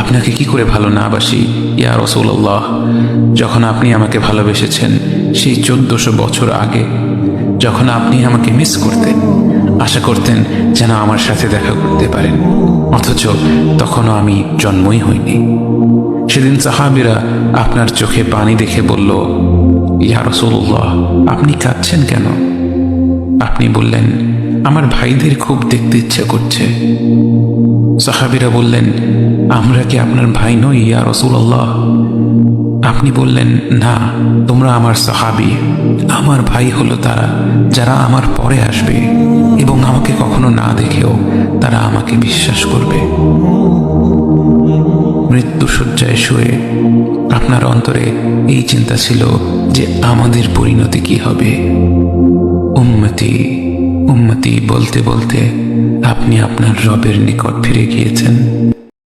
আপনাকে কি করে ভালো না বাসি ইয়া রাসূলুল্লাহ। যখন আপনি আমাকে ভালোবেসেছেন সেই 1400 বছর আগে, যখন আপনি আমাকে মিস করতেন, আশা করতেন যেন আমার সাথে দেখা করতে পারেন, অথচ তখনও আমি জন্মই হইনি। সেদিন সাহাবীরা আপনার চোখে পানি দেখে বলল, ইয়া রাসূলুল্লাহ, আপনি কাঁদছেন কেন? আপনি বললেন, আমার ভাইদের খুব দেখতে ইচ্ছে করছে। সাহাবীরা বললেন, আমরা কি আপনার ভাই নই ইয়া রাসূলুল্লাহ? আপনি বললেন, না, তোমরা আমার সাহাবী। আমার ভাই হলো তারা যারা আমার পরে আসবে এবং আমাকে কখনো না দেখেও তারা আমাকে বিশ্বাস করবে। মৃত্যু শয্যায় শুয়ে আপনার অন্তরে এই চিন্তা ছিল যে আমাদের পরিণতি কি হবে। উম্মতি উম্মতি বলতে বলতে আপনি আপনার রবের নিকট ফিরে গিয়েছেন।